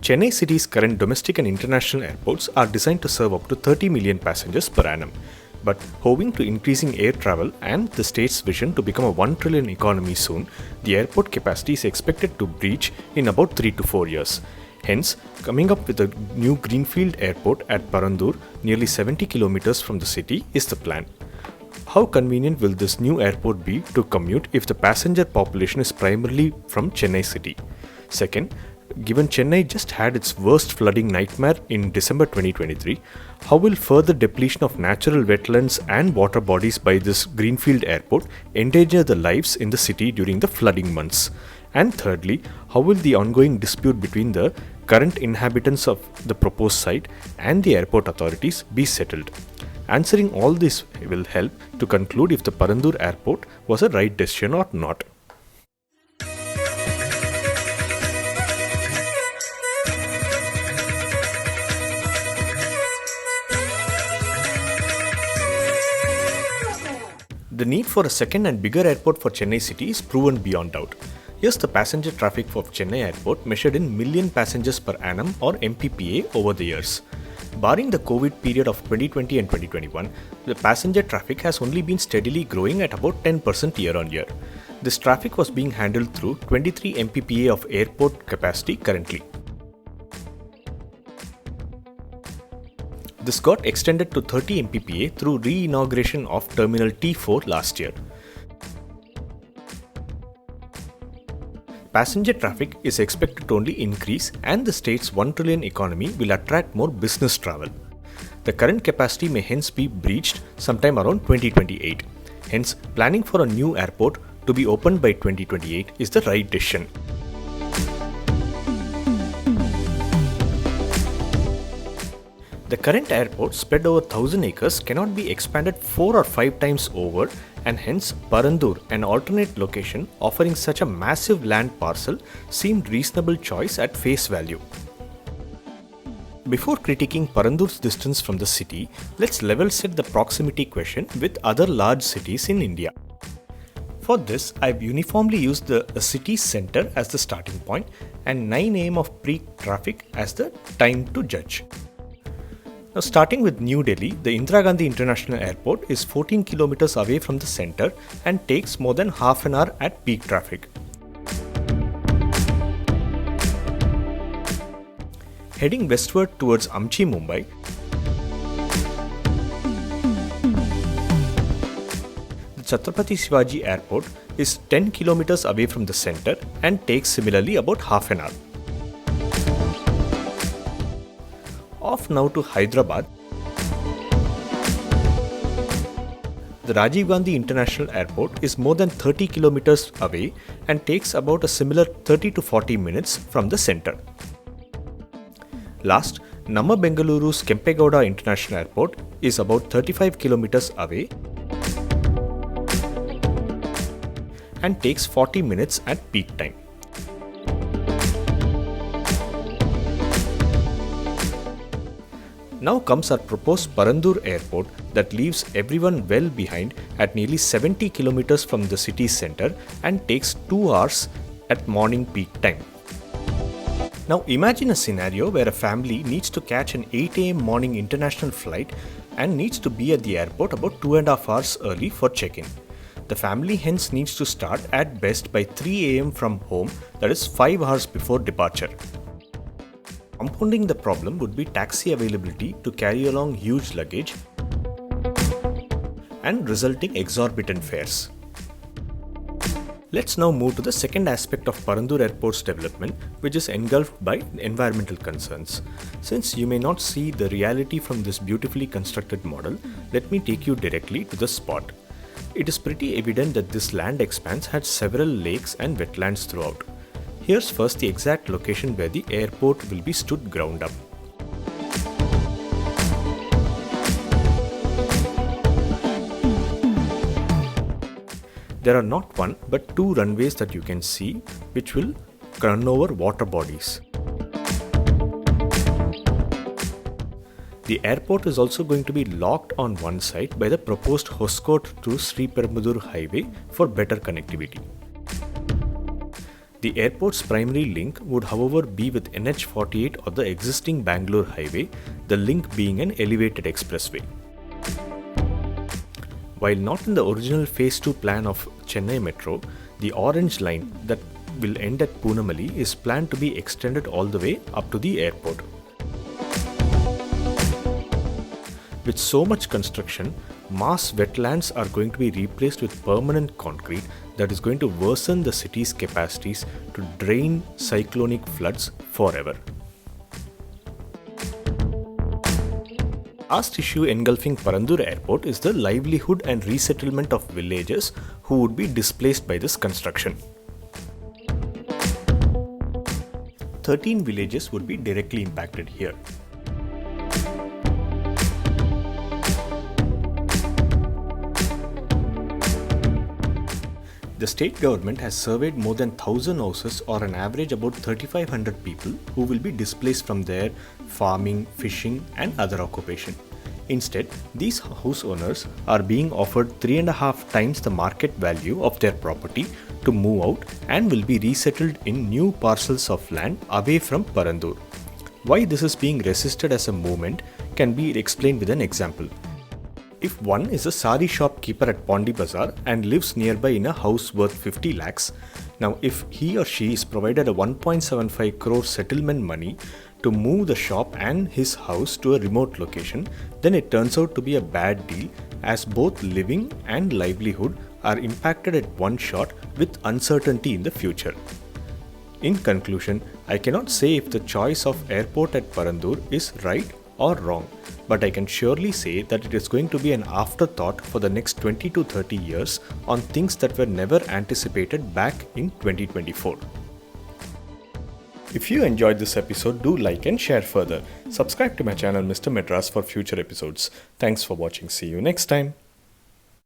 Chennai city's current domestic and international airports are designed to serve up to 30 million passengers per annum. But owing to increasing air travel and the state's vision to become a 1 trillion economy soon, the airport capacity is expected to breach in about 3 to 4 years. Hence, coming up with a new greenfield airport at Parandur, nearly 70 kilometers from the city, is the plan. How convenient will this new airport be to commute if the passenger population is primarily from Chennai city? Second, given Chennai just had its worst flooding nightmare in December 2023, how will further depletion of natural wetlands and waterbodies by this greenfield airport endanger the lives in the city during the flooding months? And thirdly, how will the ongoing dispute between the current inhabitants of the proposed site and the airport authorities be settled? Answering all this will help to conclude if the Parandur Airport was a right decision or not. The need for a second and bigger airport for Chennai city is proven beyond doubt. Here's the passenger traffic of Chennai airport measured in million passengers per annum or MPPA over the years. Barring the COVID period of 2020 and 2021, the passenger traffic has only been steadily growing at about 10% year on year. This traffic was being handled through 23 MPPA of airport capacity currently. This got extended to 30 MPPA through re-inauguration of Terminal T4 last year. Passenger traffic is expected to only increase and the state's 1 trillion economy will attract more business travel. The current capacity may hence be breached sometime around 2028. Hence, planning for a new airport to be opened by 2028 is the right decision. The current airport, spread over 1,000 acres, cannot be expanded 4 or 5 times over, and hence Parandur, an alternate location offering such a massive land parcel, seemed reasonable choice at face value. Before critiquing Parandur's distance from the city, let's level set the proximity question with other large cities in India. For this, I've uniformly used the city center as the starting point and 9 am of peak traffic as the time to judge. Now, starting with New Delhi, the Indira Gandhi International Airport is 14 kilometers away from the center and takes more than half an hour at peak traffic. Heading westward towards Amchi, Mumbai, the Chhatrapati Shivaji Airport is 10 kilometers away from the center and takes similarly about half an hour. Off now to Hyderabad, the Rajiv Gandhi International Airport is more than 30 kilometers away and takes about a similar 30 to 40 minutes from the center. Last, Namma Bengaluru's Kempegowda International Airport is about 35 kilometers away and takes 40 minutes at peak time. Now comes our proposed Parandur Airport that leaves everyone well behind at nearly 70 kilometers from the city center and takes 2 hours at morning peak time. Now imagine a scenario where a family needs to catch an 8 am morning international flight and needs to be at the airport about 2.5 hours early for check-in. The family hence needs to start at best by 3 am from home, that is 5 hours before departure. Compounding the problem would be taxi availability to carry along huge luggage and resulting exorbitant fares. Let's now move to the second aspect of Parandur Airport's development, which is engulfed by environmental concerns. Since you may not see the reality from this beautifully constructed model, let me take you directly to the spot. It is pretty evident that this land expanse had several lakes and wetlands throughout. Here's first the exact location where the airport will be stood ground up. There are not one but 2 runways that you can see which will run over water bodies. The airport is also going to be locked on one side by the proposed Hoskote to Sri Perumbudur highway for better connectivity. The airport's primary link would, however, be with NH48 or the existing Bangalore highway, the link being an elevated expressway. While not in the original Phase 2 plan of Chennai Metro, the orange line that will end at Poonamali is planned to be extended all the way up to the airport. With so much construction, mass wetlands are going to be replaced with permanent concrete that is going to worsen the city's capacities to drain cyclonic floods forever. Last issue engulfing Parandur Airport is the livelihood and resettlement of villagers who would be displaced by this construction. 13 villages would be directly impacted here. The state government has surveyed more than 1,000 houses, or an average about 3,500 people who will be displaced from their farming, fishing and other occupation. Instead, these house owners are being offered 3.5 times the market value of their property to move out and will be resettled in new parcels of land away from Parandur. Why this is being resisted as a movement can be explained with an example. If one is a sari shop keeper at Pondi Bazaar and lives nearby in a house worth 50 lakhs, now if he or she is provided a 1.75 crore settlement money to move the shop and his house to a remote location, then it turns out to be a bad deal, as both living and livelihood are impacted at one shot with uncertainty in the future. In conclusion, I cannot say if the choice of airport at Parandur is right or wrong, but I can surely say that it is going to be an afterthought for the next 20 to 30 years on things that were never anticipated back in 2024. If you enjoyed this episode, do like and share further. Subscribe to my channel Mr. Madras for future episodes. Thanks for watching. See you next time.